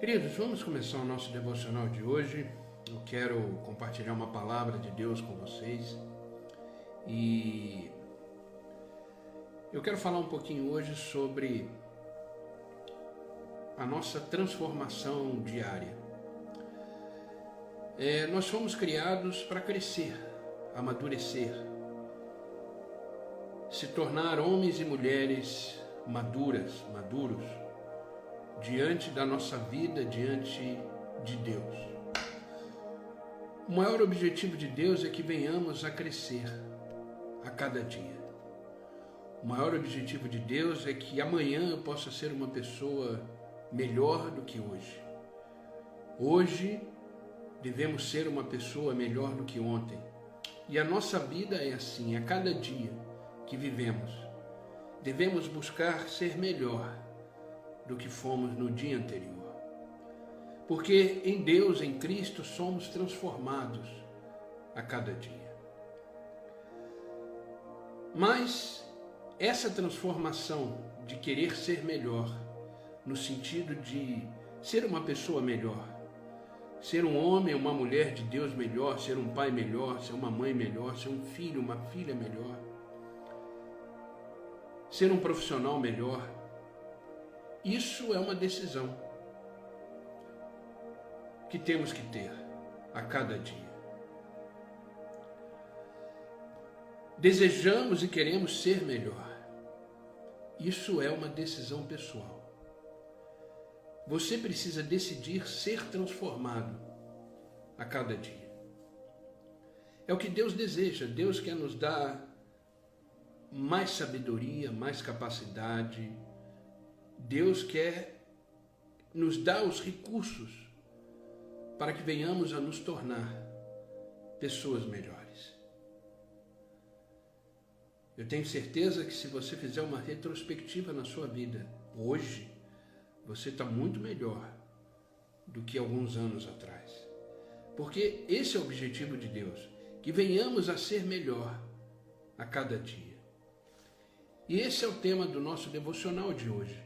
Queridos, vamos começar o nosso devocional de hoje. Eu quero compartilhar uma palavra de Deus com vocês e eu quero falar um pouquinho hoje sobre a nossa transformação diária. Nós fomos criados para crescer, amadurecer, se tornar homens e mulheres maduros, diante da nossa vida, diante de Deus. O maior objetivo de Deus é que venhamos a crescer a cada dia. O maior objetivo de Deus é que amanhã eu possa ser uma pessoa melhor do que hoje. Hoje devemos ser uma pessoa melhor do que ontem. E a nossa vida é assim, a cada dia que vivemos, devemos buscar ser melhor do que fomos no dia anterior. Porque em Deus, em Cristo, somos transformados a cada dia. Mas essa transformação de querer ser melhor, no sentido de ser uma pessoa melhor, ser um homem, uma mulher de Deus melhor, ser um pai melhor, ser uma mãe melhor, ser um filho, uma filha melhor, ser um profissional melhor, isso é uma decisão que temos que ter a cada dia. Desejamos e queremos ser melhor. Isso é uma decisão pessoal. Você precisa decidir ser transformado a cada dia. É o que Deus deseja. Deus quer nos dar mais sabedoria, mais capacidade. Deus quer nos dar os recursos para que venhamos a nos tornar pessoas melhores. Eu tenho certeza que se você fizer uma retrospectiva na sua vida, hoje, você está muito melhor do que alguns anos atrás. Porque esse é o objetivo de Deus, que venhamos a ser melhor a cada dia. E esse é o tema do nosso devocional de hoje.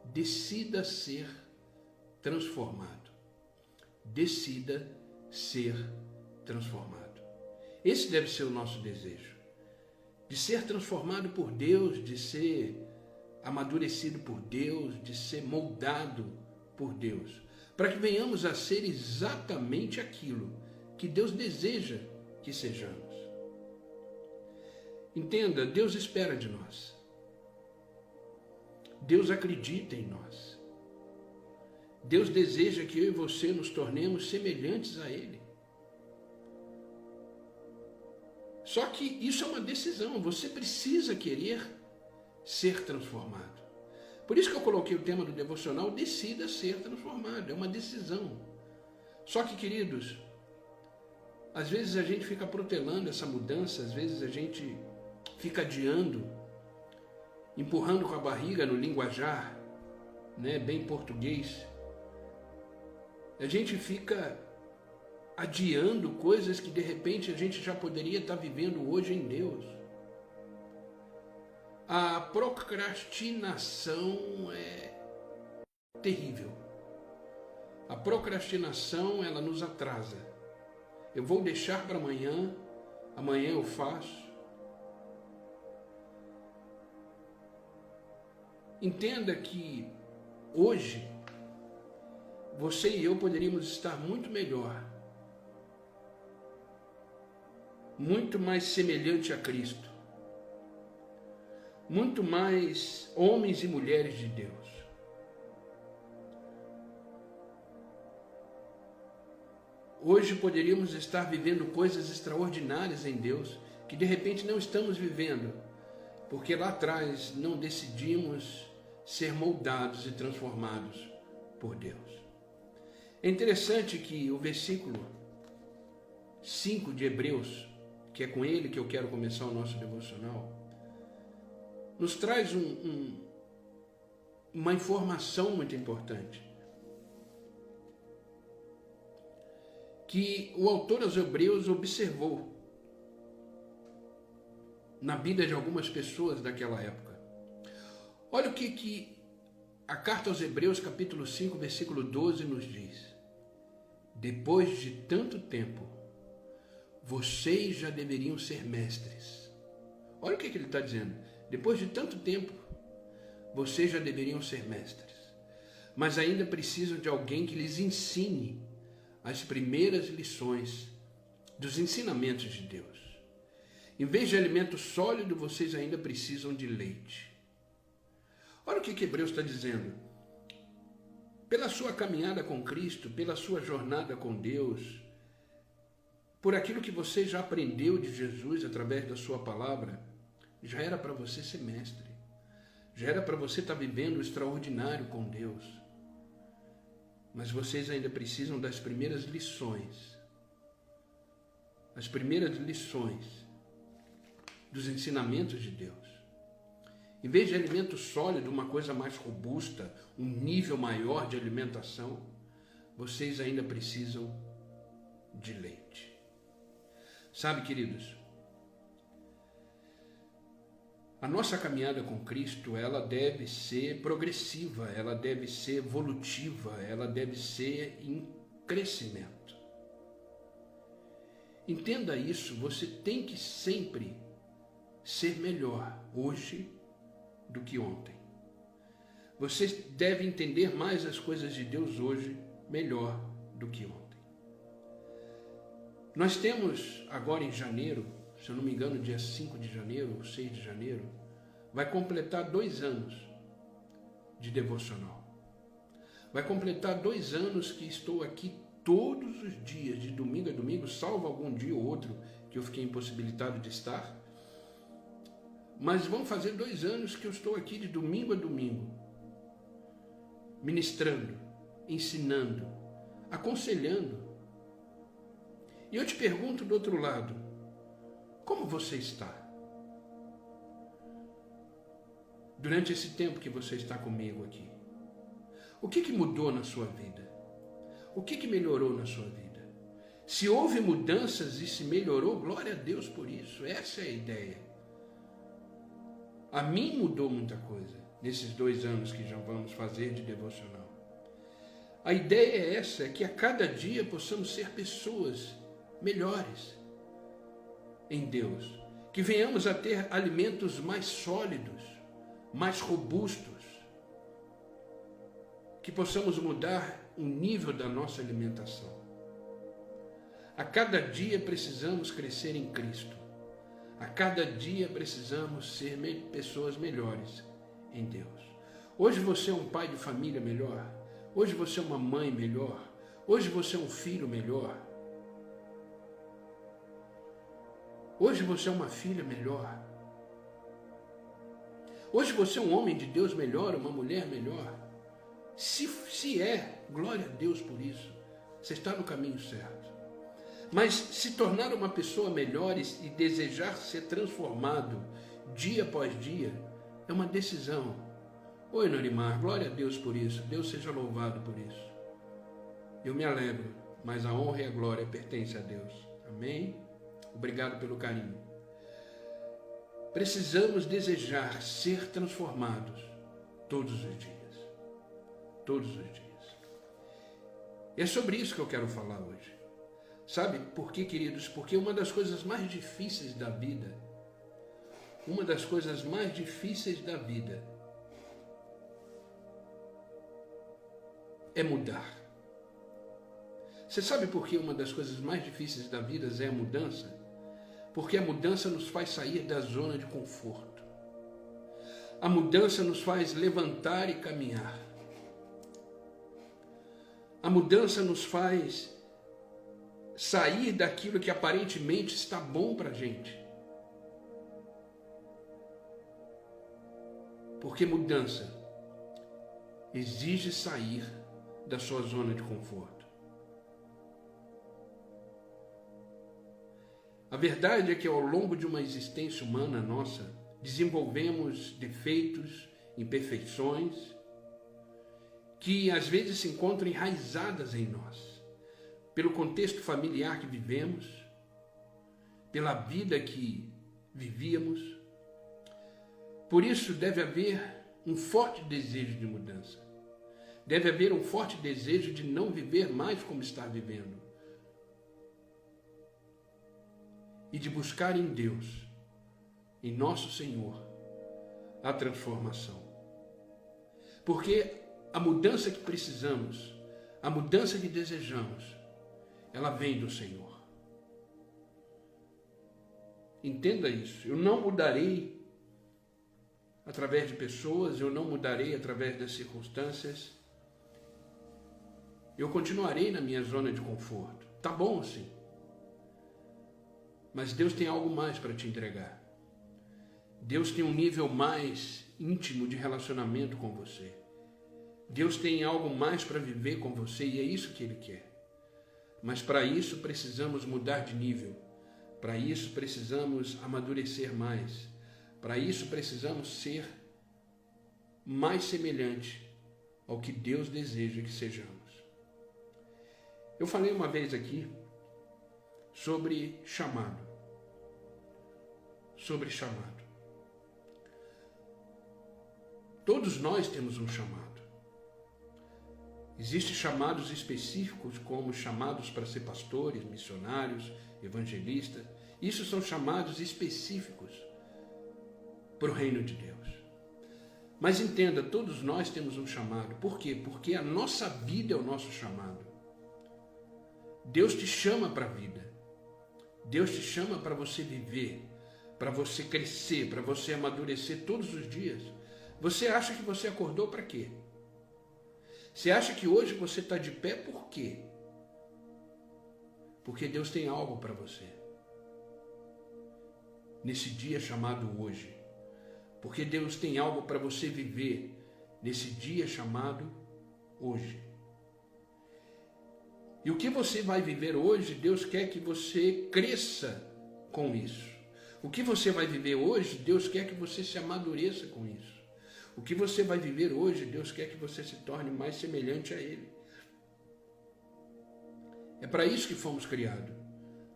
Decida ser transformado. Decida ser transformado. Esse deve ser o nosso desejo. De ser transformado por Deus, de ser amadurecido por Deus, de ser moldado por Deus. Para que venhamos a ser exatamente aquilo que Deus deseja que sejamos. Entenda, Deus espera de nós. Deus acredita em nós. Deus deseja que eu e você nos tornemos semelhantes a Ele. Só que isso é uma decisão, você precisa querer ser transformado. Por isso que eu coloquei o tema do devocional, decida ser transformado, é uma decisão. Só que, queridos, às vezes a gente fica protelando essa mudança, às vezes a gente fica adiando, empurrando com a barriga no linguajar, bem português. A gente fica adiando coisas que de repente a gente já poderia estar vivendo hoje em Deus. A procrastinação é terrível. A procrastinação, ela nos atrasa. Eu vou deixar para amanhã, amanhã eu faço. Entenda que hoje você e eu poderíamos estar muito melhor, muito mais semelhante a Cristo, muito mais homens e mulheres de Deus. Hoje poderíamos estar vivendo coisas extraordinárias em Deus, que de repente não estamos vivendo, porque lá atrás não decidimos ser moldados e transformados por Deus. É interessante que o versículo 5 de Hebreus, que é com ele que eu quero começar o nosso devocional, nos traz uma informação muito importante. Que o autor aos Hebreus observou na vida de algumas pessoas daquela época. Olha o que A carta aos Hebreus, capítulo 5, versículo 12, nos diz: depois de tanto tempo, vocês já deveriam ser mestres. Olha o que ele está dizendo. Depois de tanto tempo, vocês já deveriam ser mestres. Mas ainda precisam de alguém que lhes ensine as primeiras lições dos ensinamentos de Deus. Em vez de alimento sólido, vocês ainda precisam de leite. Olha o que Hebreus está dizendo. Pela sua caminhada com Cristo, pela sua jornada com Deus, por aquilo que você já aprendeu de Jesus através da sua palavra, já era para você ser mestre. Já era para você estar vivendo o extraordinário com Deus. Mas vocês ainda precisam das primeiras lições. As primeiras lições dos ensinamentos de Deus. Em vez de alimento sólido, uma coisa mais robusta, um nível maior de alimentação, vocês ainda precisam de leite. Sabe, queridos, a nossa caminhada com Cristo, ela deve ser progressiva, ela deve ser evolutiva, ela deve ser em crescimento. Entenda isso, você tem que sempre ser melhor hoje do que ontem. Você deve entender mais as coisas de Deus hoje melhor do que ontem. Nós temos agora em janeiro, se eu não me engano, dia 5 de janeiro ou 6 de janeiro, vai completar 2 anos de devocional. Vai completar 2 anos que estou aqui todos os dias, de domingo a domingo, salvo algum dia ou outro que eu fiquei impossibilitado de estar. Mas vão fazer 2 anos que eu estou aqui de domingo a domingo, ministrando, ensinando, aconselhando. E eu te pergunto do outro lado, como você está? Durante esse tempo que você está comigo aqui. O que mudou na sua vida? O que melhorou na sua vida? Se houve mudanças e se melhorou, glória a Deus por isso. Essa é a ideia. A mim mudou muita coisa nesses 2 anos que já vamos fazer de devocional. A ideia é essa, é que a cada dia possamos ser pessoas melhores em Deus. Que venhamos a ter alimentos mais sólidos, mais robustos. Que possamos mudar o nível da nossa alimentação. A cada dia precisamos crescer em Cristo. A cada dia precisamos ser pessoas melhores em Deus. Hoje você é um pai de família melhor. Hoje você é uma mãe melhor. Hoje você é um filho melhor. Hoje você é uma filha melhor. Hoje você é um homem de Deus melhor, uma mulher melhor. Se é, glória a Deus por isso. Você está no caminho certo. Mas se tornar uma pessoa melhor e desejar ser transformado dia após dia, é uma decisão. Oi, Norimar, glória a Deus por isso. Deus seja louvado por isso. Eu me alegro, mas a honra e a glória pertencem a Deus. Amém? Obrigado pelo carinho. Precisamos desejar ser transformados todos os dias. Todos os dias. E é sobre isso que eu quero falar hoje. Sabe por quê, queridos? Porque uma das coisas mais difíceis da vida, é mudar. Você sabe por que uma das coisas mais difíceis da vida é a mudança? Porque a mudança nos faz sair da zona de conforto. A mudança nos faz levantar e caminhar. A mudança nos faz sair daquilo que aparentemente está bom para a gente. Porque mudança exige sair da sua zona de conforto. A verdade é que ao longo de uma existência humana nossa, desenvolvemos defeitos, imperfeições, que às vezes se encontram enraizadas em nós. Pelo contexto familiar que vivemos, pela vida que vivíamos. Por isso deve haver um forte desejo de mudança. Deve haver um forte desejo de não viver mais como está vivendo. E de buscar em Deus, em nosso Senhor, a transformação. Porque a mudança que precisamos, a mudança que desejamos, ela vem do Senhor. Entenda isso. Eu não mudarei através de pessoas, eu não mudarei através das circunstâncias. Eu continuarei na minha zona de conforto. Tá bom assim. Mas Deus tem algo mais para te entregar. Deus tem um nível mais íntimo de relacionamento com você. Deus tem algo mais para viver com você e é isso que Ele quer. Mas para isso precisamos mudar de nível. Para isso precisamos amadurecer mais. Para isso precisamos ser mais semelhante ao que Deus deseja que sejamos. Eu falei uma vez aqui sobre chamado. Sobre chamado. Todos nós temos um chamado. Existem chamados específicos, como chamados para ser pastores, missionários, evangelistas. Isso são chamados específicos para o reino de Deus. Mas entenda, todos nós temos um chamado. Por quê? Porque a nossa vida é o nosso chamado. Deus te chama para a vida. Deus te chama para você viver, para você crescer, para você amadurecer todos os dias. Você acha que você acordou para quê? Você acha que hoje você está de pé por quê? Porque Deus tem algo para você. Nesse dia chamado hoje. Porque Deus tem algo para você viver nesse dia chamado hoje. E o que você vai viver hoje, Deus quer que você cresça com isso. O que você vai viver hoje, Deus quer que você se amadureça com isso. O que você vai viver hoje, Deus quer que você se torne mais semelhante a Ele. É para isso que fomos criados,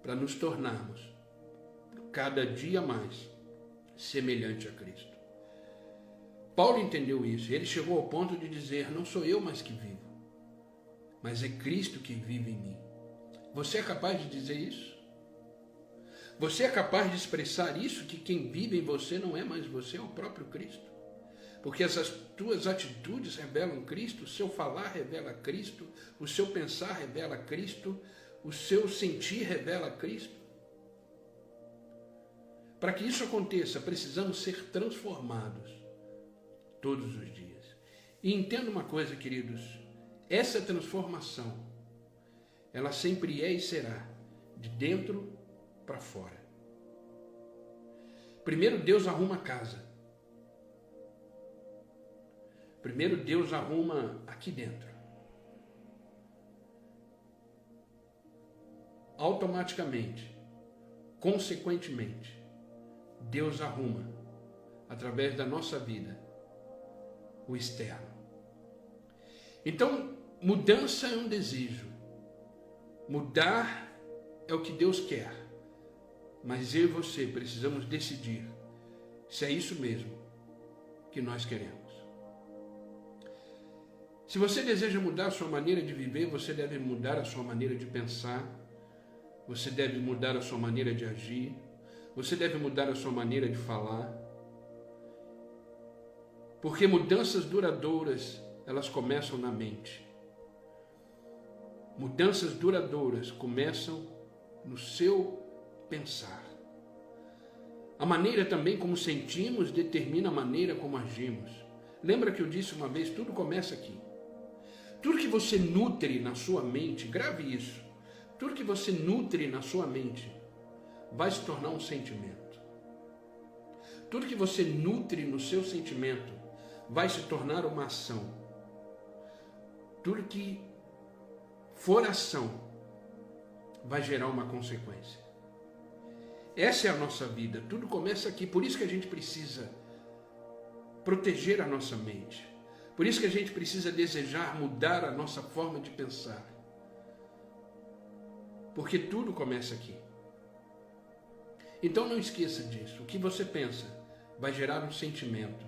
para nos tornarmos cada dia mais semelhante a Cristo. Paulo entendeu isso, ele chegou ao ponto de dizer, não sou eu mais que vivo, mas é Cristo que vive em mim. Você é capaz de dizer isso? Você é capaz de expressar isso, que quem vive em você não é mais você, é o próprio Cristo? Porque as tuas atitudes revelam Cristo, o seu falar revela Cristo, o seu pensar revela Cristo, o seu sentir revela Cristo. Para que isso aconteça, precisamos ser transformados todos os dias. E entenda uma coisa, queridos, essa transformação, ela sempre é e será de dentro para fora. Primeiro Deus arruma a casa. Primeiro Deus arruma aqui dentro. Automaticamente, consequentemente, Deus arruma, através da nossa vida, o externo. Então, mudança é um desejo. Mudar é o que Deus quer. Mas eu e você precisamos decidir se é isso mesmo que nós queremos. Se você deseja mudar a sua maneira de viver, você deve mudar a sua maneira de pensar, você deve mudar a sua maneira de agir, você deve mudar a sua maneira de falar. Porque mudanças duradouras, elas começam na mente. Mudanças duradouras começam no seu pensar. A maneira também como sentimos determina a maneira como agimos. Lembra que eu disse uma vez, tudo começa aqui. Tudo que você nutre na sua mente, grave isso, tudo que você nutre na sua mente vai se tornar um sentimento. Tudo que você nutre no seu sentimento vai se tornar uma ação. Tudo que for ação vai gerar uma consequência. Essa é a nossa vida, tudo começa aqui, por isso que a gente precisa proteger a nossa mente. Por isso que a gente precisa desejar mudar a nossa forma de pensar. Porque tudo começa aqui. Então não esqueça disso. O que você pensa vai gerar um sentimento,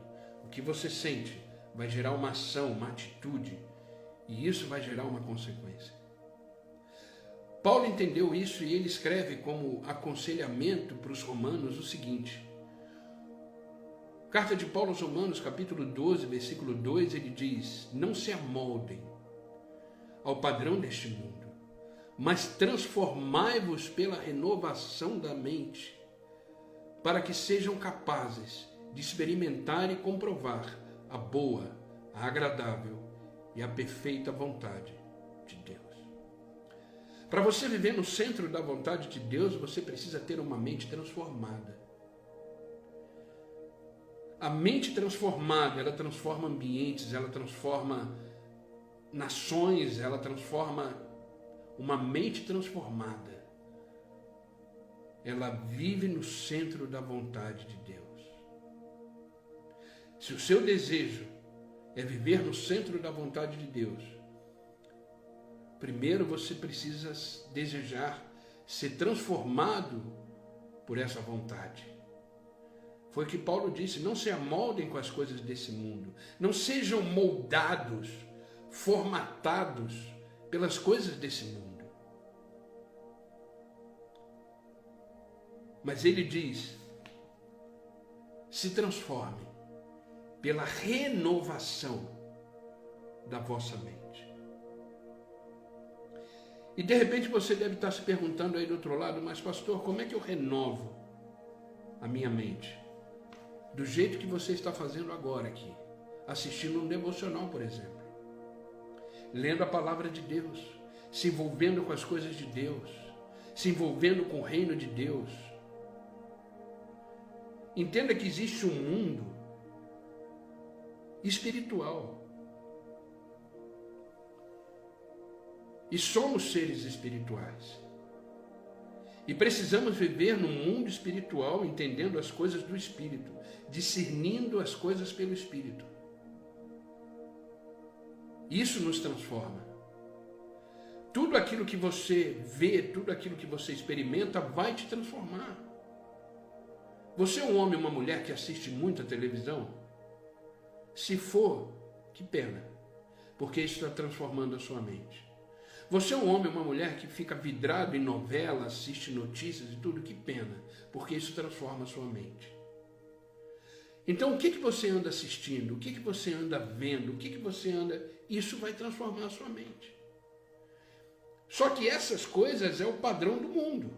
O que você sente vai gerar uma ação, uma atitude, e isso vai gerar uma consequência. Paulo entendeu isso e ele escreve como aconselhamento para os romanos o seguinte. Carta de Paulo aos Romanos, capítulo 12, versículo 2, ele diz: não se amoldem ao padrão deste mundo, mas transformai-vos pela renovação da mente, para que sejam capazes de experimentar e comprovar a boa, a agradável e a perfeita vontade de Deus. Para você viver no centro da vontade de Deus, você precisa ter uma mente transformada. A mente transformada, ela transforma ambientes, ela transforma nações, ela transforma uma mente transformada. Ela vive no centro da vontade de Deus. Se o seu desejo é viver no centro da vontade de Deus, primeiro você precisa desejar ser transformado por essa vontade. Foi o que Paulo disse: não se amoldem com as coisas desse mundo, não sejam moldados, formatados pelas coisas desse mundo. Mas ele diz: se transforme pela renovação da vossa mente. E de repente você deve estar se perguntando aí do outro lado: mas pastor, como é que eu renovo a minha mente? Do jeito que você está fazendo agora aqui, assistindo um devocional, por exemplo, lendo a palavra de Deus, se envolvendo com as coisas de Deus, se envolvendo com o reino de Deus. Entenda que existe um mundo espiritual. E somos seres espirituais. E precisamos viver num mundo espiritual, entendendo as coisas do Espírito, discernindo as coisas pelo Espírito. Isso nos transforma. Tudo aquilo que você vê, tudo aquilo que você experimenta vai te transformar. Você é um homem ou uma mulher que assiste muita televisão? Se for, que pena, porque isso está transformando a sua mente. Você é um homem ou uma mulher que fica vidrado em novela, assiste notícias e tudo, que pena, porque isso transforma a sua mente. Então, o que você anda assistindo? O que você anda vendo? O que você anda... Isso vai transformar a sua mente. Só que essas coisas é o padrão do mundo.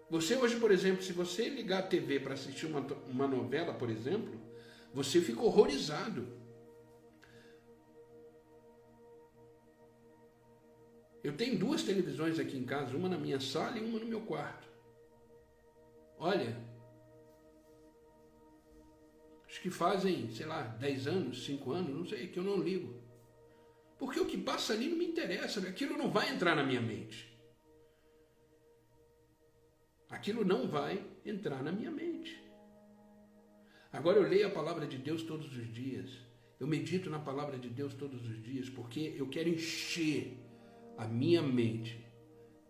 Você hoje, por exemplo, se você ligar a TV para assistir uma novela, por exemplo, você fica horrorizado. Eu tenho 2 televisões aqui em casa, uma na minha sala e uma no meu quarto. Olha, acho que fazem, 10 anos, 5 anos, não sei, que eu não ligo. Porque o que passa ali não me interessa, aquilo não vai entrar na minha mente. Aquilo não vai entrar na minha mente. Agora eu leio a palavra de Deus todos os dias. Eu medito na palavra de Deus todos os dias, porque eu quero encher a minha mente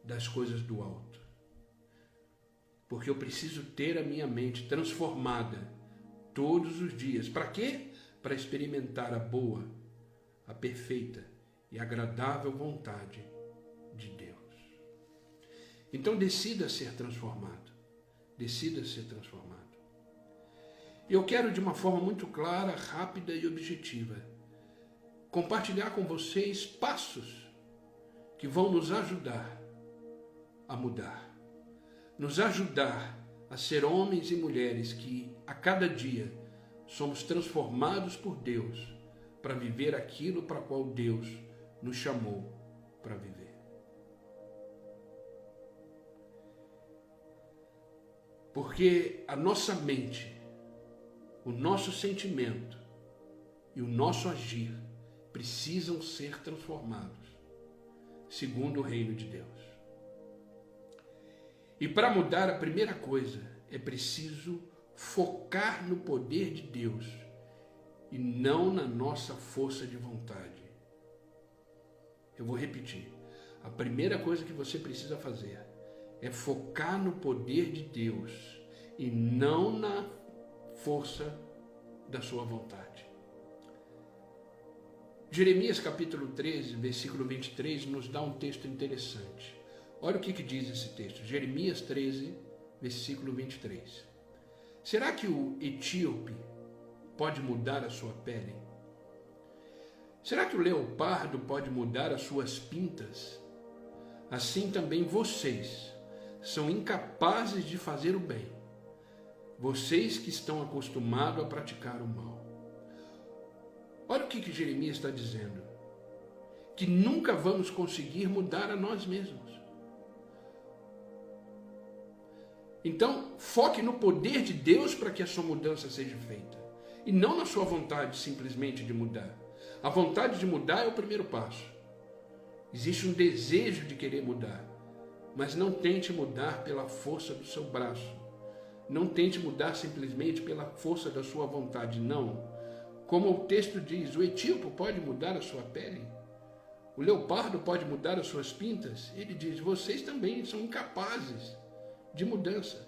das coisas do alto. Porque eu preciso ter a minha mente transformada todos os dias. Para quê? Para experimentar a boa, a perfeita e agradável vontade de Deus. Então decida ser transformado. Decida ser transformado. Eu quero, de uma forma muito clara, rápida e objetiva, compartilhar com vocês passos que vão nos ajudar a mudar, nos ajudar a ser homens e mulheres que a cada dia somos transformados por Deus para viver aquilo para qual Deus nos chamou para viver. Porque a nossa mente, o nosso sentimento e o nosso agir precisam ser transformados segundo o reino de Deus. E para mudar, a primeira coisa é preciso focar no poder de Deus e não na nossa força de vontade. Eu vou repetir. A primeira coisa que você precisa fazer é focar no poder de Deus e não na força da sua vontade. Jeremias capítulo 13, versículo 23, nos dá um texto interessante. Olha o que diz esse texto. Jeremias 13, versículo 23. Será que o etíope pode mudar a sua pele? Será que o leopardo pode mudar as suas pintas? Assim também vocês são incapazes de fazer o bem, vocês que estão acostumados a praticar o mal. Olha o que Jeremias está dizendo, que nunca vamos conseguir mudar a nós mesmos. Então, foque no poder de Deus para que a sua mudança seja feita, e não na sua vontade simplesmente de mudar. A vontade de mudar é o primeiro passo. Existe um desejo de querer mudar, mas não tente mudar pela força do seu braço. Não tente mudar simplesmente pela força da sua vontade, não. Como o texto diz, o etíope pode mudar a sua pele, o leopardo pode mudar as suas pintas. Ele diz, vocês também são incapazes de mudança.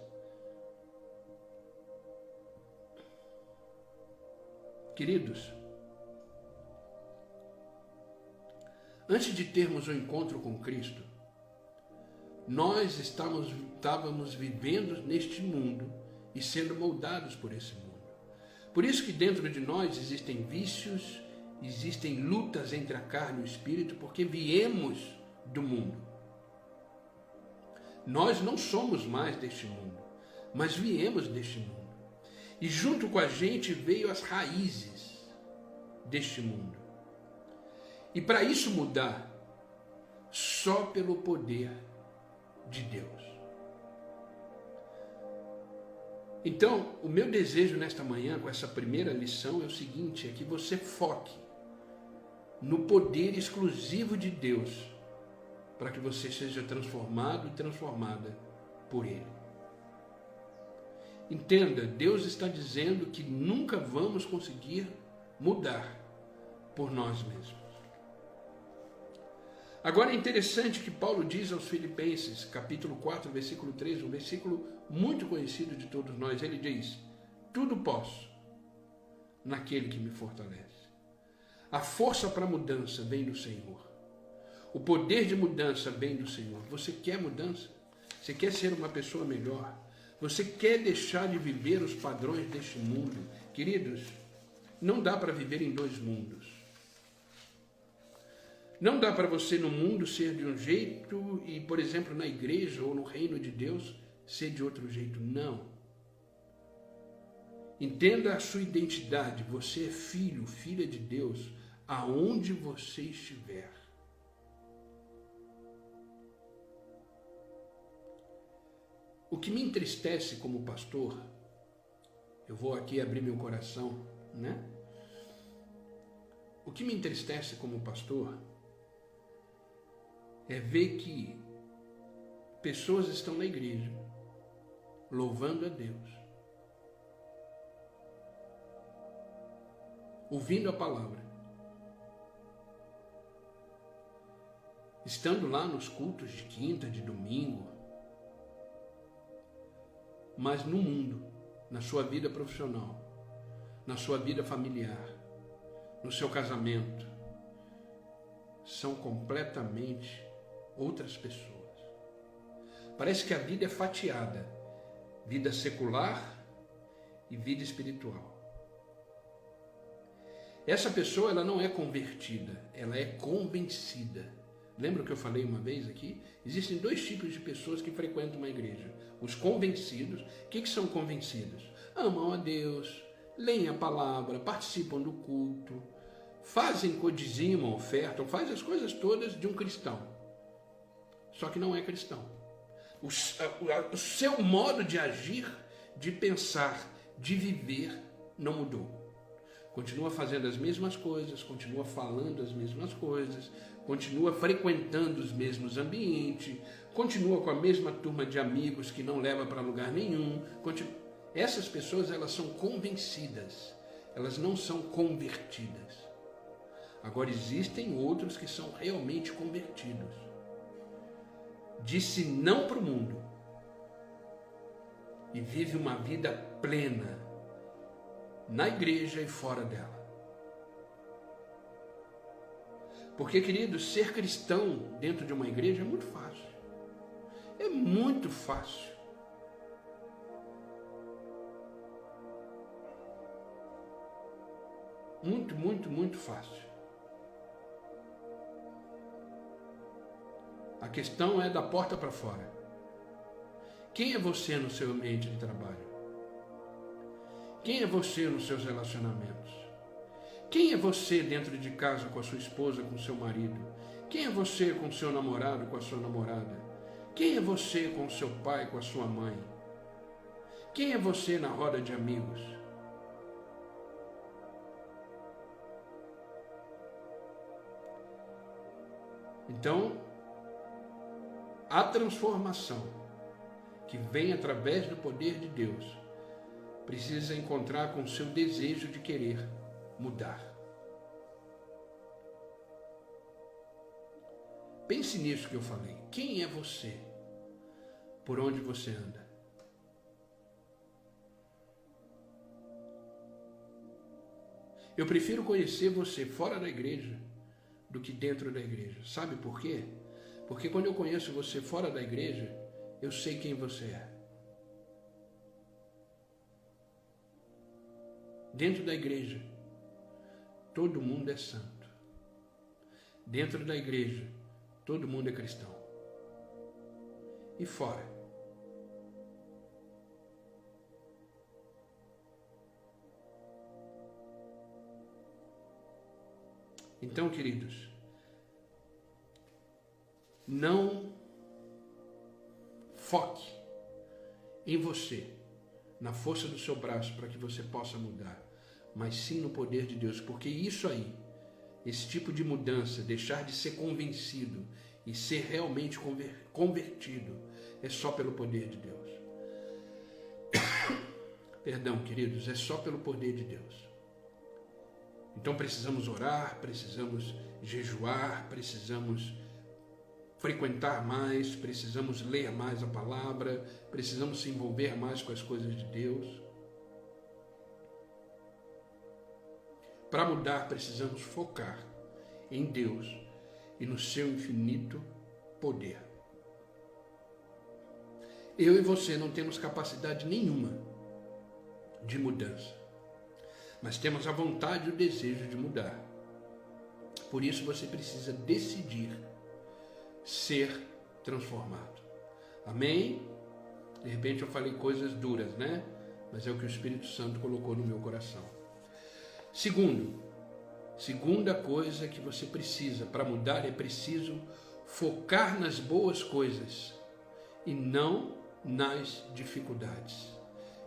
Queridos, antes de termos um encontro com Cristo, nós estávamos vivendo neste mundo e sendo moldados por esse mundo. Por isso que dentro de nós existem vícios, existem lutas entre a carne e o espírito, porque viemos do mundo. Nós não somos mais deste mundo, mas viemos deste mundo. E junto com a gente veio as raízes deste mundo. E para isso mudar, só pelo poder de Deus. Então, o meu desejo nesta manhã, com essa primeira lição, é o seguinte, é que você foque no poder exclusivo de Deus, para que você seja transformado e transformada por Ele. Entenda, Deus está dizendo que nunca vamos conseguir mudar por nós mesmos. Agora é interessante que Paulo diz aos Filipenses, capítulo 4, versículo 3, um versículo muito conhecido de todos nós. Ele diz, tudo posso naquele que me fortalece. A força para a mudança vem do Senhor. O poder de mudança vem do Senhor. Você quer mudança? Você quer ser uma pessoa melhor? Você quer deixar de viver os padrões deste mundo? Queridos, não dá para viver em dois mundos. Não dá para você no mundo ser de um jeito e, por exemplo, na igreja ou no reino de Deus ser de outro jeito. Não. Entenda a sua identidade. Você é filho, filha de Deus, aonde você estiver. O que me entristece como pastor, eu vou aqui abrir meu coração, né? O que me entristece como pastor é ver que pessoas estão na igreja louvando a Deus, ouvindo a palavra, estando lá nos cultos de quinta, de domingo, mas no mundo, na sua vida profissional, na sua vida familiar, no seu casamento, são completamente outras pessoas. Parece que a vida é fatiada, vida secular e vida espiritual. Essa pessoa, ela não é convertida, ela é convencida. Lembra que eu falei uma vez aqui? Existem dois tipos de pessoas que frequentam uma igreja. Os convencidos. O que são convencidos? Amam a Deus, leem a palavra, participam do culto, fazem dizimam, ofertam, fazem as coisas todas de um cristão. Só que não é cristão. O seu modo de agir, de pensar, de viver, não mudou. Continua fazendo as mesmas coisas, continua falando as mesmas coisas, continua frequentando os mesmos ambientes, continua com a mesma turma de amigos que não leva para lugar nenhum. Essas pessoas, elas são convencidas, elas não são convertidas. Agora existem outros que são realmente convertidos. Disse não para o mundo e vive uma vida plena, na igreja e fora dela. Porque, querido, ser cristão dentro de uma igreja é muito fácil. É muito fácil. Muito, muito, muito fácil. A questão é da porta para fora. Quem é você no seu ambiente de trabalho? Quem é você nos seus relacionamentos? Quem é você dentro de casa com a sua esposa, com o seu marido? Quem é você com o seu namorado, com a sua namorada? Quem é você com o seu pai, com a sua mãe? Quem é você na roda de amigos? Então, a transformação que vem através do poder de Deus precisa encontrar com o seu desejo de querer mudar. Pense nisso que eu falei. Quem é você? Por onde você anda? Eu prefiro conhecer você fora da igreja do que dentro da igreja. Sabe por quê? Porque quando eu conheço você fora da igreja, eu sei quem você é. Dentro da igreja, todo mundo é santo. Dentro da igreja, todo mundo é cristão. E fora? Então, queridos, não foque em você, na força do seu braço para que você possa mudar, mas sim no poder de Deus, porque isso aí, esse tipo de mudança, deixar de ser convencido e ser realmente convertido, é só pelo poder de Deus. Perdão, queridos, é só pelo poder de Deus. Então precisamos orar, precisamos jejuar, precisamos frequentar mais, precisamos ler mais a palavra, precisamos se envolver mais com as coisas de Deus. Para mudar, precisamos focar em Deus e no seu infinito poder. Eu e você não temos capacidade nenhuma de mudança, mas temos a vontade e o desejo de mudar. Por isso você precisa decidir ser transformado. Amém? De repente eu falei coisas duras, né? Mas é o que o Espírito Santo colocou no meu coração. Segunda coisa que você precisa para mudar, é preciso focar nas boas coisas e não nas dificuldades.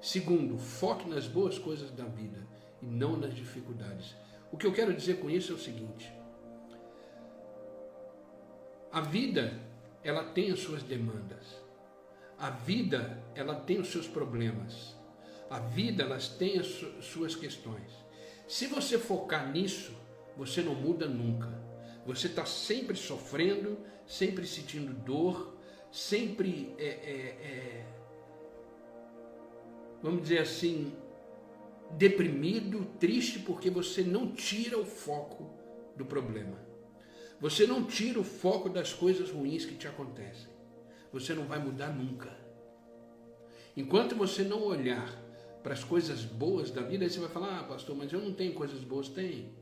Segundo, foque nas boas coisas da vida e não nas dificuldades. O que eu quero dizer com isso é o seguinte: a vida, ela tem as suas demandas. A vida, ela tem os seus problemas. A vida, elas têm as suas questões. Se você focar nisso, você não muda nunca. Você está sempre sofrendo, sempre sentindo dor, sempre, vamos dizer assim, deprimido, triste, porque você não tira o foco do problema. Você não tira o foco das coisas ruins que te acontecem. Você não vai mudar nunca. Enquanto você não olhar para as coisas boas da vida, aí você vai falar: ah, pastor, mas eu não tenho coisas boas. Tem.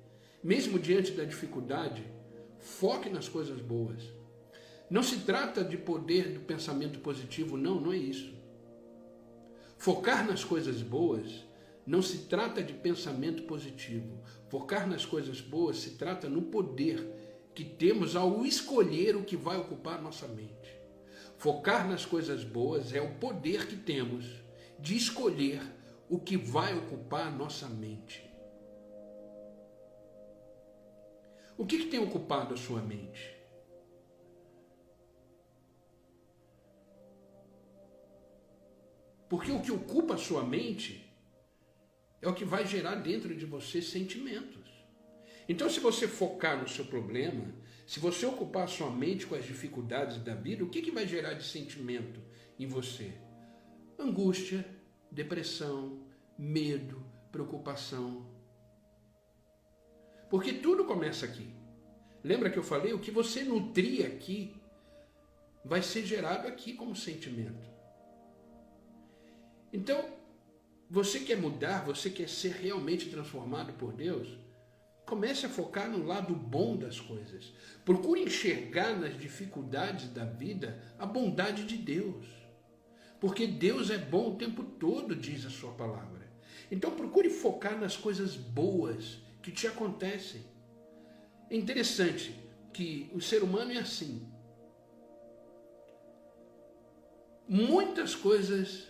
Mesmo diante da dificuldade, foque nas coisas boas. Não se trata de poder do pensamento positivo, não é isso. Focar nas coisas boas não se trata de pensamento positivo. Focar nas coisas boas se trata no poder que temos ao escolher o que vai ocupar nossa mente. Focar nas coisas boas é o poder que temos de escolher o que vai ocupar nossa mente. O que tem ocupado a sua mente? Porque o que ocupa a sua mente é o que vai gerar dentro de você sentimentos. Então, se você focar no seu problema, se você ocupar a sua mente com as dificuldades da vida, o que vai gerar de sentimento em você? Angústia, depressão, medo, preocupação. Porque tudo começa aqui. Lembra que eu falei? O que você nutrir aqui vai ser gerado aqui como sentimento. Então, você quer mudar, você quer ser realmente transformado por Deus? Comece a focar no lado bom das coisas. Procure enxergar nas dificuldades da vida a bondade de Deus. Porque Deus é bom o tempo todo, diz a sua palavra. Então procure focar nas coisas boas que te acontecem. É interessante que o ser humano é assim. Muitas coisas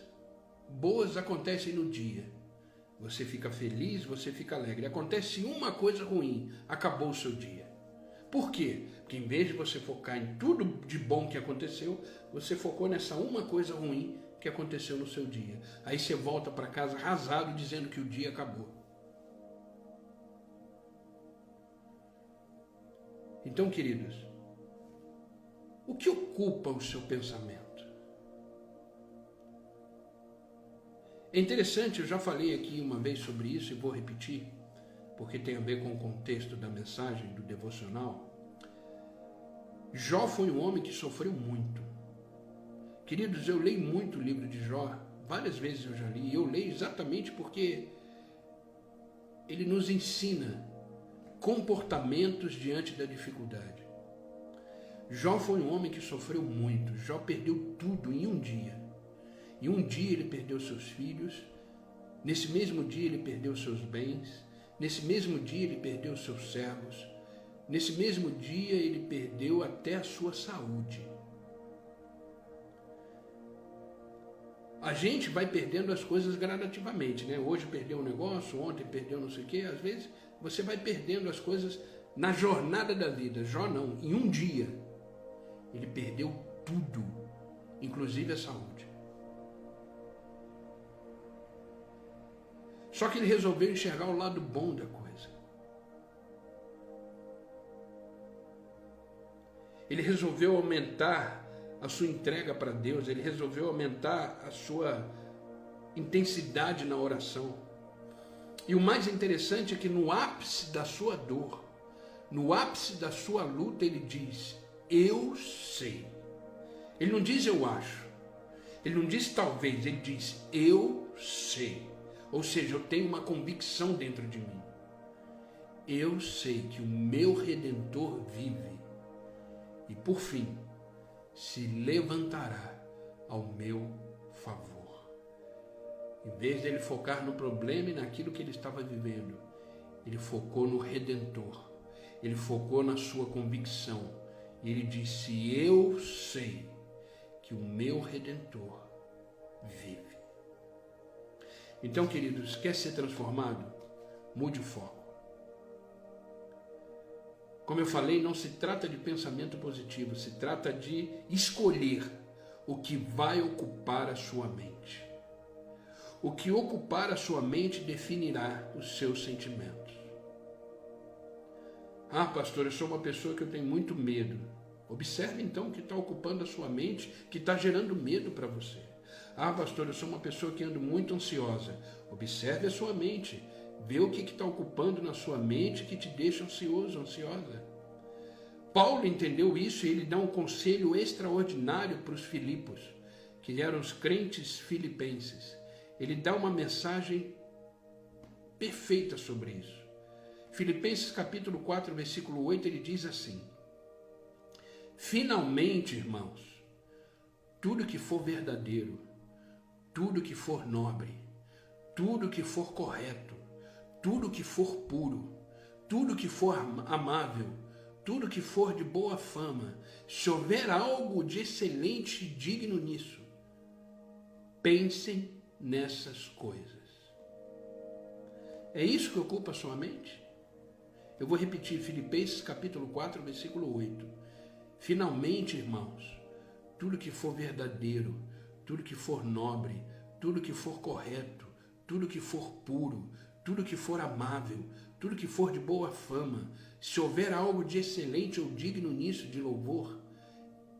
boas acontecem no dia. Você fica feliz, você fica alegre. Acontece uma coisa ruim, acabou o seu dia. Por quê? Porque em vez de você focar em tudo de bom que aconteceu, você focou nessa uma coisa ruim que aconteceu no seu dia. Aí você volta para casa arrasado dizendo que o dia acabou. Então, queridos, o que ocupa o seu pensamento? É interessante, eu já falei aqui uma vez sobre isso e vou repetir, porque tem a ver com o contexto da mensagem, do devocional. Jó foi um homem que sofreu muito. Queridos, eu leio muito o livro de Jó, várias vezes eu já li, e eu leio exatamente porque ele nos ensina comportamentos diante da dificuldade. Jó foi um homem que sofreu muito. Jó perdeu tudo em um dia. Em um dia ele perdeu seus filhos, nesse mesmo dia ele perdeu seus bens, nesse mesmo dia ele perdeu seus servos, nesse mesmo dia ele perdeu até a sua saúde. A gente vai perdendo as coisas gradativamente, né? Hoje perdeu um negócio, ontem perdeu não sei o quê. Às vezes você vai perdendo as coisas na jornada da vida. Jó não, em um dia ele perdeu tudo, inclusive a saúde. Só que ele resolveu enxergar o lado bom da coisa. Ele resolveu aumentar a sua entrega para Deus, ele resolveu aumentar a sua intensidade na oração. E o mais interessante é que no ápice da sua dor, no ápice da sua luta, ele diz: eu sei. Ele não diz eu acho, ele não diz talvez, ele diz eu sei. Ou seja, eu tenho uma convicção dentro de mim. Eu sei que o meu Redentor vive e, por fim, se levantará ao meu favor. Em vez de ele focar no problema e naquilo que ele estava vivendo, ele focou no Redentor. Ele focou na sua convicção. E ele disse: eu sei que o meu Redentor vive. Então, queridos, quer ser transformado? Mude o foco. Como eu falei, não se trata de pensamento positivo, se trata de escolher o que vai ocupar a sua mente. O que ocupar a sua mente definirá os seus sentimentos. Ah, pastor, eu sou uma pessoa que eu tenho muito medo. Observe então o que está ocupando a sua mente, que está gerando medo para você. Ah, pastor, eu sou uma pessoa que ando muito ansiosa. Observe a sua mente. Vê o que está ocupando na sua mente que te deixa ansioso, ansiosa. Paulo entendeu isso e ele dá um conselho extraordinário para os Filipos, que eram os crentes filipenses. Ele dá uma mensagem perfeita sobre isso. Filipenses capítulo 4, versículo 8, ele diz assim: finalmente, irmãos, tudo que for verdadeiro, tudo que for nobre, tudo que for correto, tudo que for puro, tudo que for amável, tudo que for de boa fama, se houver algo de excelente e digno nisso, pensem nessas coisas. É isso que ocupa a sua mente? Eu vou repetir, Filipenses capítulo 4, versículo 8. Finalmente, irmãos, tudo que for verdadeiro, tudo que for nobre, tudo que for correto, tudo que for puro, tudo que for amável, tudo que for de boa fama, se houver algo de excelente ou digno nisso de louvor,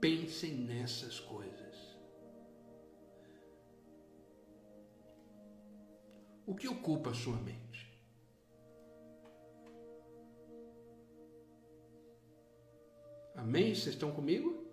pensem nessas coisas. O que ocupa a sua mente? Amém? Vocês estão comigo?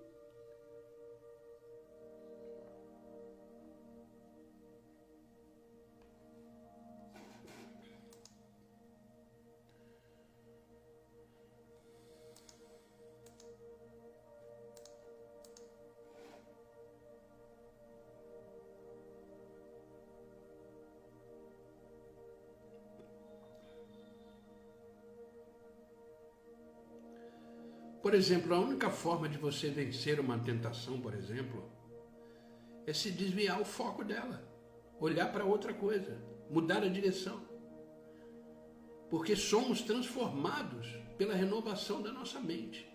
Por exemplo, a única forma de você vencer uma tentação, por exemplo, é se desviar o foco dela, olhar para outra coisa, mudar a direção. Porque somos transformados pela renovação da nossa mente.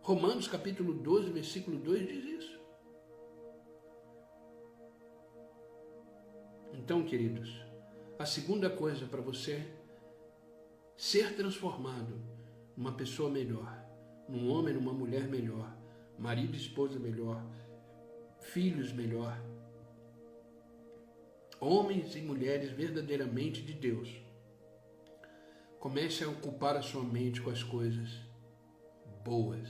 Romanos capítulo 12, versículo 2 diz isso. Então, queridos, a segunda coisa para você ser transformado numa pessoa melhor, num homem, numa mulher melhor, marido e esposa melhor, filhos melhor, homens e mulheres verdadeiramente de Deus. Comece a ocupar a sua mente com as coisas boas.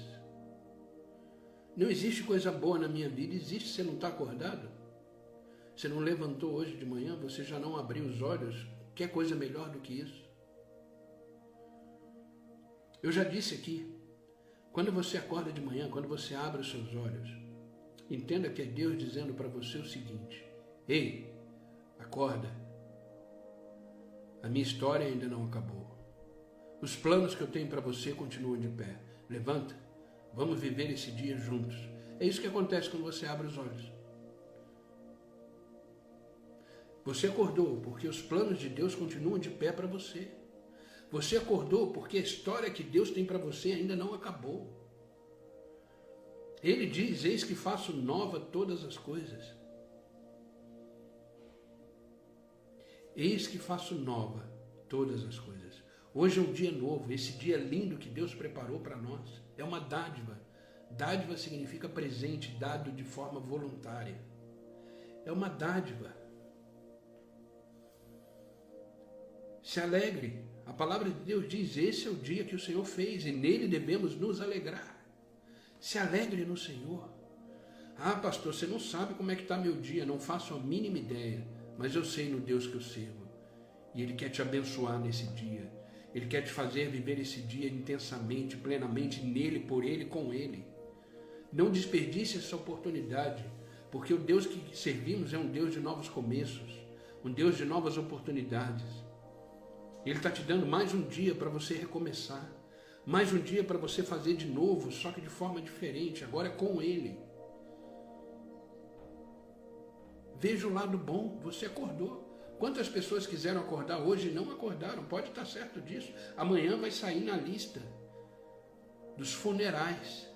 Não existe coisa boa na minha vida, existe. Você não está acordado? Você não levantou hoje de manhã? Você já não abriu os olhos? Quer coisa melhor do que isso? Eu já disse aqui, quando você acorda de manhã, quando você abre os seus olhos, entenda que é Deus dizendo para você o seguinte: ei, acorda, a minha história ainda não acabou. Os planos que eu tenho para você continuam de pé. Levanta, vamos viver esse dia juntos. É isso que acontece quando você abre os olhos. Você acordou porque os planos de Deus continuam de pé para você. Você acordou porque a história que Deus tem para você ainda não acabou. Ele diz: eis que faço nova todas as coisas. Eis que faço nova todas as coisas. Hoje é um dia novo, esse dia lindo que Deus preparou para nós. É uma dádiva. Dádiva significa presente, dado de forma voluntária. É uma dádiva. Se alegre. A palavra de Deus diz: esse é o dia que o Senhor fez e nele devemos nos alegrar. Se alegre no Senhor. Ah, pastor, você não sabe como é que está meu dia, não faço a mínima ideia, mas eu sei no Deus que eu sirvo. E Ele quer te abençoar nesse dia. Ele quer te fazer viver esse dia intensamente, plenamente, nele, por Ele, com Ele. Não desperdice essa oportunidade, porque o Deus que servimos é um Deus de novos começos, um Deus de novas oportunidades. Ele está te dando mais um dia para você recomeçar, mais um dia para você fazer de novo, só que de forma diferente, agora é com Ele. Veja o lado bom, você acordou. Quantas pessoas quiseram acordar hoje e não acordaram? Pode estar certo disso. Amanhã vai sair na lista dos funerais.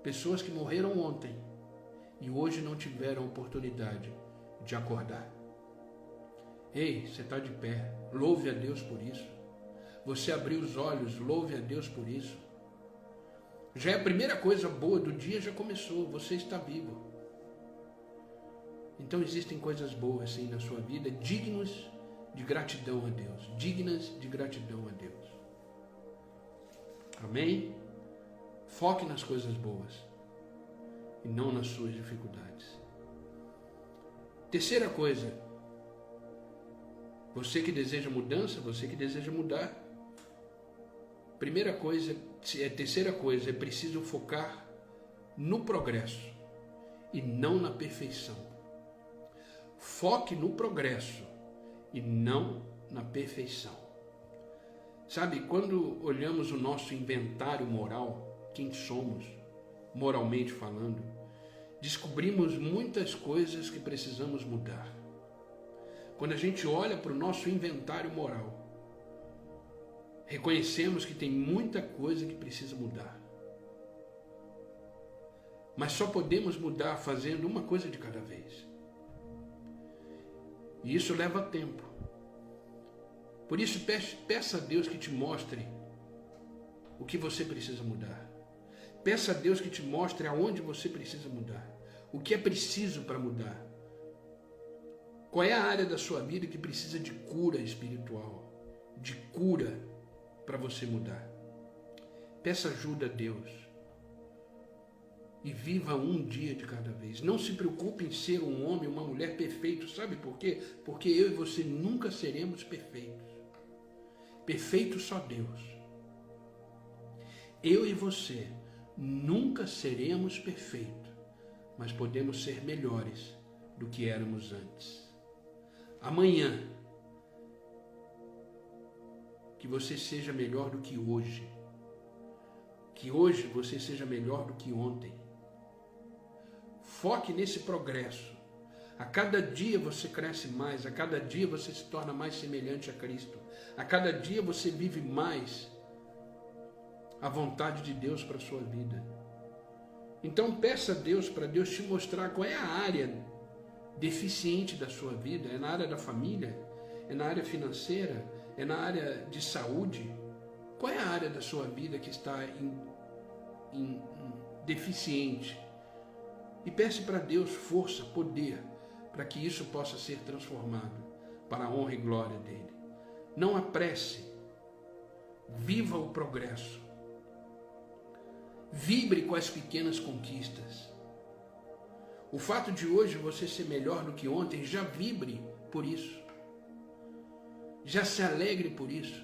Pessoas que morreram ontem e hoje não tiveram oportunidade de acordar. Ei, você está de pé, louve a Deus por isso. Você abriu os olhos, louve a Deus por isso. Já é a primeira coisa boa do dia, já começou, você está vivo. Então existem coisas boas sim na sua vida, dignas de gratidão a Deus, dignas de gratidão a Deus. Amém? Foque nas coisas boas e não nas suas dificuldades. Terceira coisa, você que deseja mudança, você que deseja mudar. Terceira coisa, é preciso focar no progresso e não na perfeição. Foque no progresso e não na perfeição. Sabe, quando olhamos o nosso inventário moral, quem somos, moralmente falando, descobrimos muitas coisas que precisamos mudar. Quando a gente olha para o nosso inventário moral, reconhecemos que tem muita coisa que precisa mudar. Mas só podemos mudar fazendo uma coisa de cada vez. E isso leva tempo. Por isso, peça a Deus que te mostre o que você precisa mudar. Peça a Deus que te mostre aonde você precisa mudar. O que é preciso para mudar. Qual é a área da sua vida que precisa de cura espiritual, de cura para você mudar? Peça ajuda a Deus e viva um dia de cada vez. Não se preocupe em ser um homem, uma mulher perfeito. Sabe por quê? Porque eu e você nunca seremos perfeitos. Perfeito só Deus. Eu e você nunca seremos perfeitos, mas podemos ser melhores do que éramos antes. Amanhã, que você seja melhor do que hoje. Que hoje você seja melhor do que ontem. Foque nesse progresso. A cada dia você cresce mais, a cada dia você se torna mais semelhante a Cristo. A cada dia você vive mais a vontade de Deus para a sua vida. Então peça a Deus para Deus te mostrar qual é a área deficiente da sua vida. É na área da família? É na área financeira? É na área de saúde? Qual é a área da sua vida que está deficiente? E peça para Deus força, poder, para que isso possa ser transformado para a honra e glória dele. Não apresse. Viva o progresso. Vibre com as pequenas conquistas. O fato de hoje você ser melhor do que ontem, já vibre por isso. Já se alegre por isso.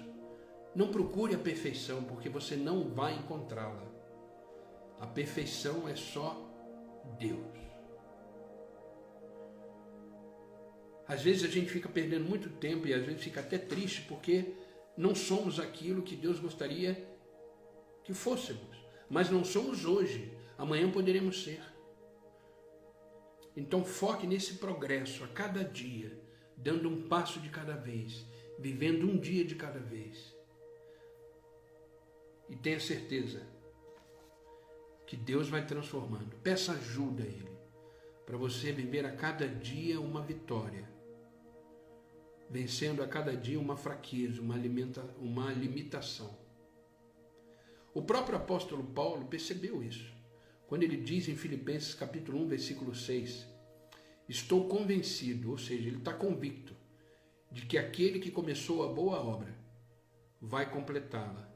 Não procure a perfeição, porque você não vai encontrá-la. A perfeição é só Deus. Às vezes a gente fica perdendo muito tempo e às vezes fica até triste porque não somos aquilo que Deus gostaria que fôssemos. Mas não somos hoje, amanhã poderemos ser. Então foque nesse progresso a cada dia, dando um passo de cada vez, vivendo um dia de cada vez. E tenha certeza que Deus vai transformando. Peça ajuda a Ele, para você viver a cada dia uma vitória, vencendo a cada dia uma fraqueza, uma limitação. O próprio apóstolo Paulo percebeu isso, quando ele diz em Filipenses capítulo 1, versículo 6, estou convencido, ou seja, ele está convicto, de que aquele que começou a boa obra vai completá-la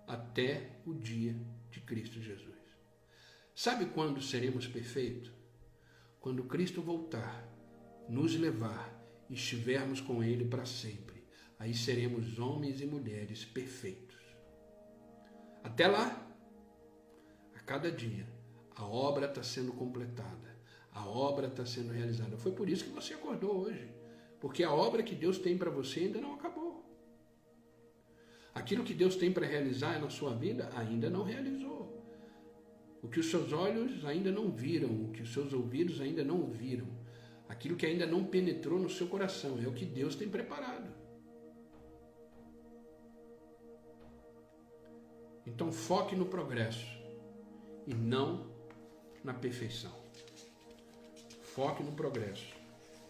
até o dia de Cristo Jesus. Sabe quando seremos perfeitos? Quando Cristo voltar, nos levar e estivermos com Ele para sempre. Aí seremos homens e mulheres perfeitos. Até lá, a cada dia, a obra está sendo completada, a obra está sendo realizada. Foi por isso que você acordou hoje, porque a obra que Deus tem para você ainda não acabou. Aquilo que Deus tem para realizar na sua vida ainda não realizou. O que os seus olhos ainda não viram, o que os seus ouvidos ainda não ouviram, aquilo que ainda não penetrou no seu coração, é o que Deus tem preparado. Então foque no progresso e não na perfeição. Foque no progresso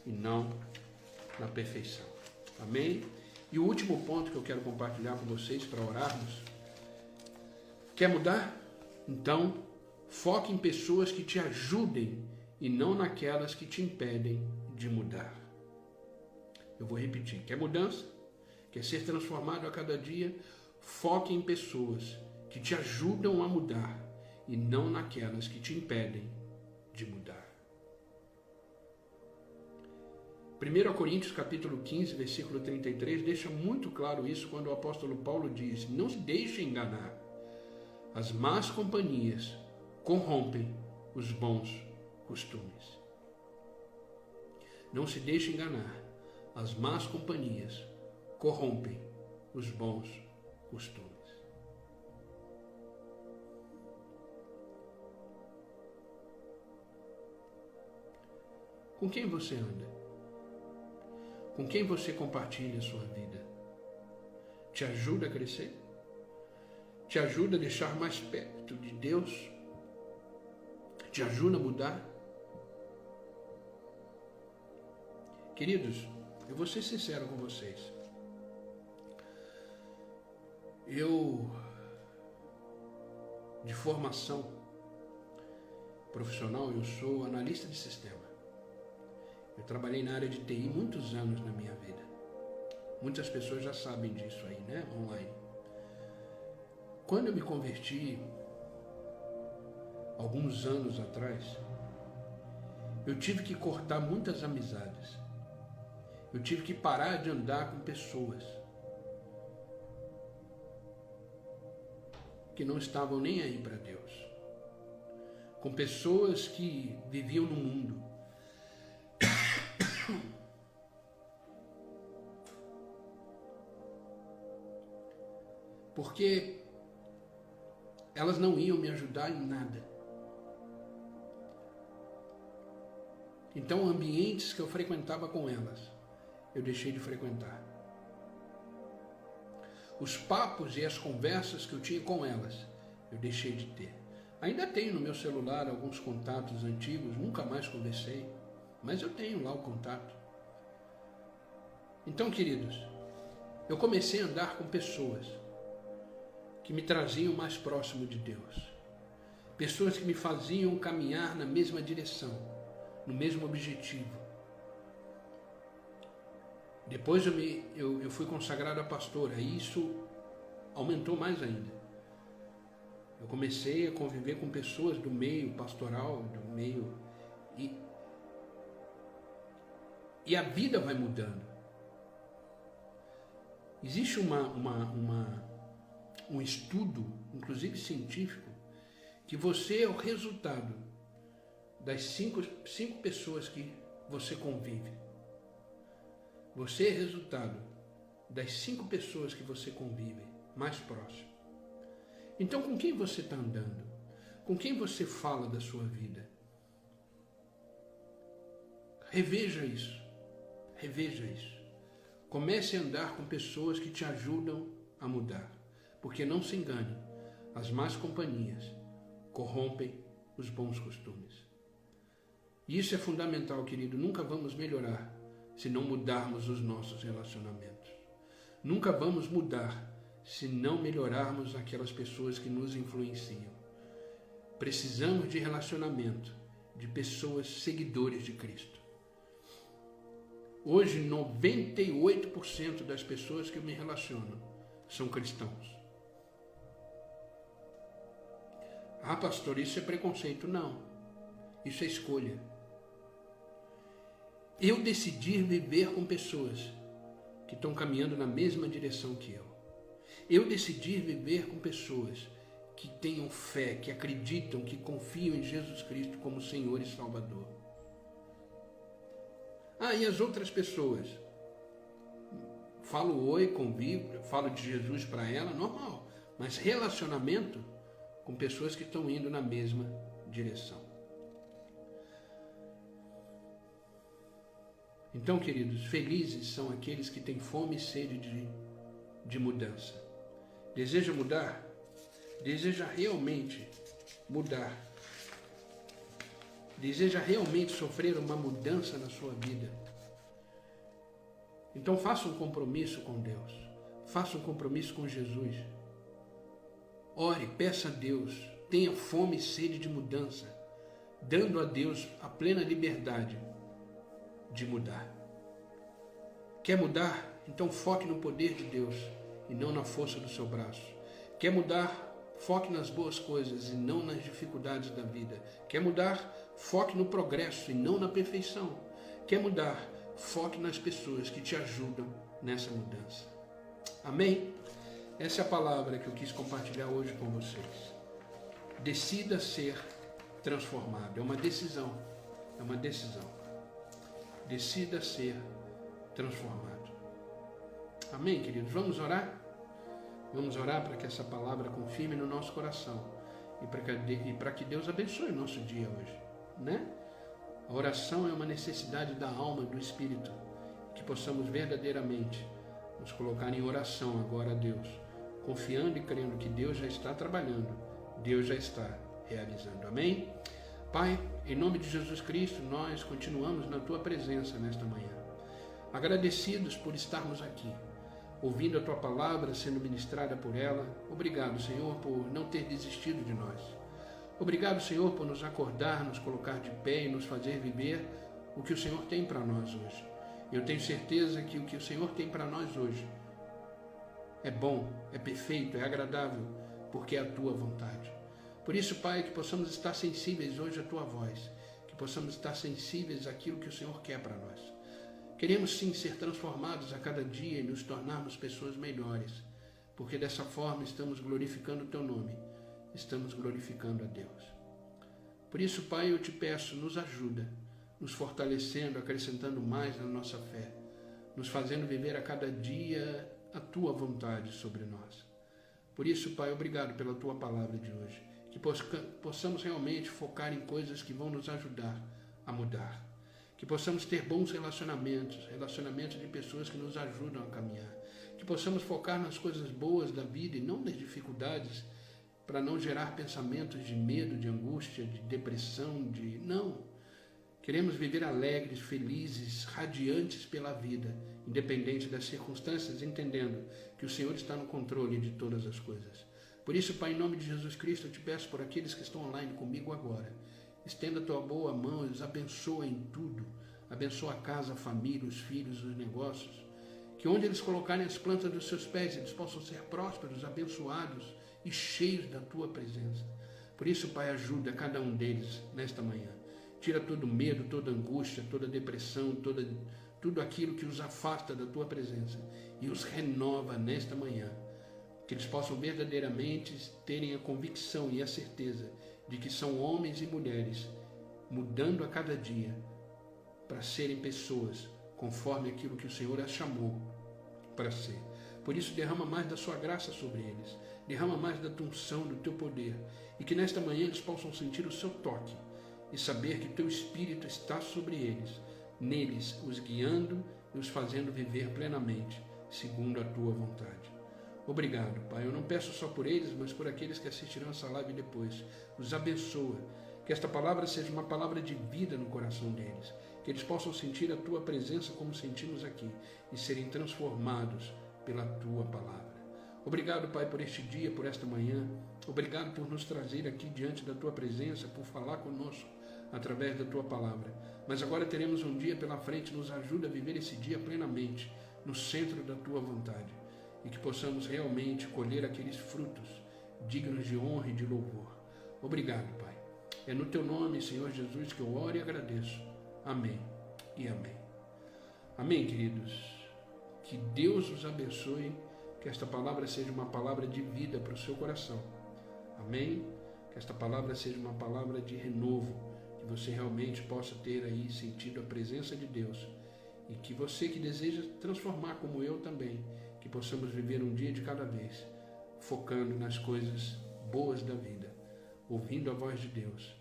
e não na perfeição. Amém? E o último ponto que eu quero compartilhar com vocês para orarmos. Quer mudar? Então, foque em pessoas que te ajudem e não naquelas que te impedem de mudar. Eu vou repetir. Quer mudança? Quer ser transformado a cada dia? Foque em pessoas que te ajudam a mudar e não naquelas que te impedem de mudar. 1 Coríntios capítulo 15, versículo 33, deixa muito claro isso quando o apóstolo Paulo diz, não se deixe enganar. As más companhias corrompem os bons costumes. Não se deixe enganar. As más companhias corrompem os bons costumes. Com quem você anda? Com quem você compartilha a sua vida? Te ajuda a crescer? Te ajuda a deixar mais perto de Deus? Te ajuda a mudar? Queridos, eu vou ser sincero com vocês. Eu, de formação profissional, eu sou analista de sistema. Eu trabalhei na área de TI muitos anos na minha vida. Muitas pessoas já sabem disso aí, né? Online. Quando eu me converti, alguns anos atrás, eu tive que cortar muitas amizades. Eu tive que parar de andar com pessoas que não estavam nem aí para Deus. Com pessoas que viviam no mundo. Porque elas não iam me ajudar em nada. Então, ambientes que eu frequentava com elas, eu deixei de frequentar. Os papos e as conversas que eu tinha com elas, eu deixei de ter. Ainda tenho no meu celular alguns contatos antigos, nunca mais conversei, mas eu tenho lá o contato. Então, queridos, eu comecei a andar com pessoas que me traziam mais próximo de Deus. Pessoas que me faziam caminhar na mesma direção, no mesmo objetivo. Depois eu fui consagrado a pastor, e isso aumentou mais ainda. Eu comecei a conviver com pessoas do meio pastoral, do meio... E a vida vai mudando. Existe um estudo, inclusive científico, que você é o resultado das cinco pessoas que você convive. Você é resultado das 5 pessoas que você convive mais próximo. Então, com quem você está andando? Com quem você fala da sua vida? Reveja isso. Reveja isso. Comece a andar com pessoas que te ajudam a mudar. Porque não se engane, as más companhias corrompem os bons costumes. E isso é fundamental, querido. Nunca vamos melhorar se não mudarmos os nossos relacionamentos. Nunca vamos mudar se não melhorarmos aquelas pessoas que nos influenciam. Precisamos de relacionamento, de pessoas seguidores de Cristo. Hoje, 98% das pessoas que eu me relaciono são cristãos. Ah, pastor, isso é preconceito? Não. Isso é escolha. Eu decidi viver com pessoas que estão caminhando na mesma direção que eu. Eu decidi viver com pessoas que tenham fé, que acreditam, que confiam em Jesus Cristo como Senhor e Salvador. Ah, e as outras pessoas? Falo oi, convivo, falo de Jesus para ela, normal. Mas relacionamento com pessoas que estão indo na mesma direção. Então, queridos, felizes são aqueles que têm fome e sede de mudança. Deseja mudar? Deseja realmente mudar? Deseja realmente sofrer uma mudança na sua vida? Então faça um compromisso com Deus. Faça um compromisso com Jesus. Ore, peça a Deus. Tenha fome e sede de mudança, dando a Deus a plena liberdade de mudar. Quer mudar? Então foque no poder de Deus e não na força do seu braço. Quer mudar? Foque nas boas coisas e não nas dificuldades da vida. Quer mudar? Foque no progresso e não na perfeição. Quer mudar? Foque nas pessoas que te ajudam nessa mudança. Amém? Essa é a palavra que eu quis compartilhar hoje com vocês. Decida ser transformado. É uma decisão. É uma decisão. Decida ser transformado. Amém, queridos? Vamos orar? Vamos orar para que essa palavra confirme no nosso coração e para que Deus abençoe o nosso dia hoje, né? A oração é uma necessidade da alma, do espírito, que possamos verdadeiramente nos colocar em oração agora a Deus, confiando e crendo que Deus já está trabalhando, Deus já está realizando. Amém? Pai, em nome de Jesus Cristo, nós continuamos na Tua presença nesta manhã, agradecidos por estarmos aqui, ouvindo a Tua palavra, sendo ministrada por ela. Obrigado, Senhor, por não ter desistido de nós. Obrigado, Senhor, por nos acordar, nos colocar de pé e nos fazer viver o que o Senhor tem para nós hoje. Eu tenho certeza que o que o Senhor tem para nós hoje é bom, é perfeito, é agradável, porque é a tua vontade. Por isso, Pai, que possamos estar sensíveis hoje à tua voz, que possamos estar sensíveis àquilo que o Senhor quer para nós. Queremos sim ser transformados a cada dia e nos tornarmos pessoas melhores, porque dessa forma estamos glorificando o teu nome, estamos glorificando a Deus. Por isso, Pai, eu te peço, nos ajuda, nos fortalecendo, acrescentando mais na nossa fé, nos fazendo viver a cada dia a tua vontade sobre nós. Por isso, Pai, obrigado pela tua palavra de hoje, que possamos realmente focar em coisas que vão nos ajudar a mudar, que possamos ter bons relacionamentos de pessoas que nos ajudam a caminhar, que possamos focar nas coisas boas da vida e não nas dificuldades, para não gerar pensamentos de medo, de angústia, de depressão, Não! Queremos viver alegres, felizes, radiantes pela vida, independente das circunstâncias, entendendo que o Senhor está no controle de todas as coisas. Por isso, Pai, em nome de Jesus Cristo, eu te peço por aqueles que estão online comigo agora. Estenda a tua boa mão e os abençoa em tudo. Abençoa a casa, a família, os filhos, os negócios. Que onde eles colocarem as plantas dos seus pés, eles possam ser prósperos, abençoados e cheios da tua presença. Por isso, Pai, ajuda cada um deles nesta manhã. Tira todo medo, toda angústia, toda depressão, tudo aquilo que os afasta da tua presença e os renova nesta manhã. Que eles possam verdadeiramente terem a convicção e a certeza de que são homens e mulheres mudando a cada dia para serem pessoas conforme aquilo que o Senhor as chamou para ser. Por isso, derrama mais da sua graça sobre eles, derrama mais da tua unção, do teu poder, e que nesta manhã eles possam sentir o seu toque e saber que teu Espírito está sobre eles, neles os guiando e os fazendo viver plenamente, segundo a tua vontade. Obrigado, Pai. Eu não peço só por eles, mas por aqueles que assistirão essa live depois. Os abençoa. Que esta palavra seja uma palavra de vida no coração deles. Que eles possam sentir a tua presença como sentimos aqui e serem transformados pela tua palavra. Obrigado, Pai, por este dia, por esta manhã. Obrigado por nos trazer aqui diante da tua presença, por falar conosco através da tua palavra. Mas agora teremos um dia pela frente, nos ajuda a viver esse dia plenamente, no centro da tua vontade, e que possamos realmente colher aqueles frutos dignos de honra e de louvor. Obrigado, Pai. É no teu nome, Senhor Jesus, que eu oro e agradeço. Amém e amém. Amém, queridos. Que Deus os abençoe, que esta palavra seja uma palavra de vida para o seu coração. Amém? Que esta palavra seja uma palavra de renovo, que você realmente possa ter aí sentido a presença de Deus, e que você que deseja transformar como eu também, que possamos viver um dia de cada vez, focando nas coisas boas da vida, ouvindo a voz de Deus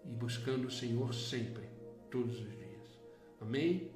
e buscando o Senhor sempre, todos os dias. Amém?